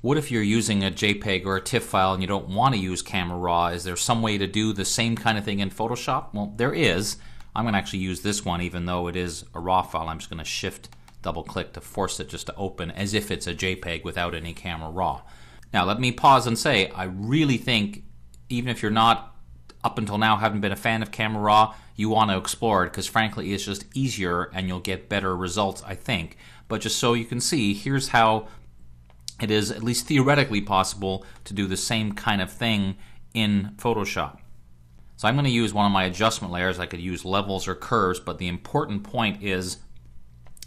What if you're using a JPEG or a TIFF file and you don't want to use Camera Raw? Is there some way to do the same kind of thing in Photoshop? Well, there is. I'm going to actually use this one even though it is a RAW file. I'm just going to shift double click to force it just to open as if it's a JPEG without any Camera Raw. Now let me pause and say I really think even if you're not up until now haven't been a fan of Camera Raw, you want to explore it because frankly it's just easier and you'll get better results, I think. But just so you can see, here's how it is at least theoretically possible to do the same kind of thing in Photoshop. So I'm going to use one of my adjustment layers. I could use levels or curves, but the important point is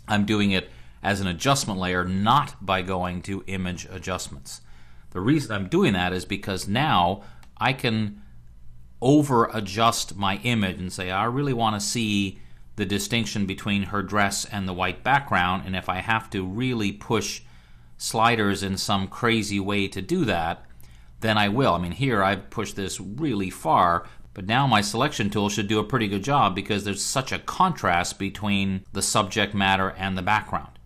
I'm doing it as an adjustment layer, not by going to image adjustments. The reason I'm doing that is because now I can over adjust my image and say I really want to see the distinction between her dress and the white background, and if I have to really push sliders in some crazy way to do that, then I will. I mean, here I've pushed this really far, but now my selection tool should do a pretty good job because there's such a contrast between the subject matter and the background.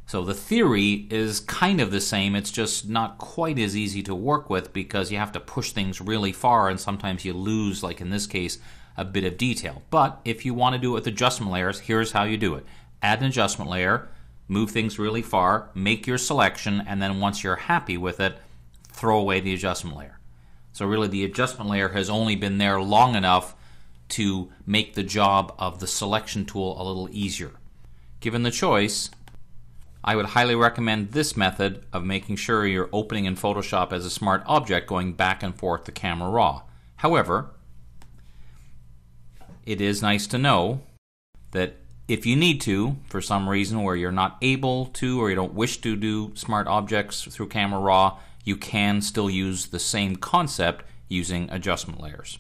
So the theory is kind of the same, it's just not quite as easy to work with because you have to push things really far and sometimes you lose, like in this case, a bit of detail. But if you want to do it with adjustment layers, here's how you do it. Add an adjustment layer, move things really far, make your selection, and then once you're happy with it, throw away the adjustment layer. So really the adjustment layer has only been there long enough to make the job of the selection tool a little easier. Given the choice, I would highly recommend this method of making sure you're opening in Photoshop as a smart object going back and forth to Camera Raw. However, it is nice to know that if you need to, for some reason where you're not able to or you don't wish to do smart objects through Camera Raw, you can still use the same concept using adjustment layers.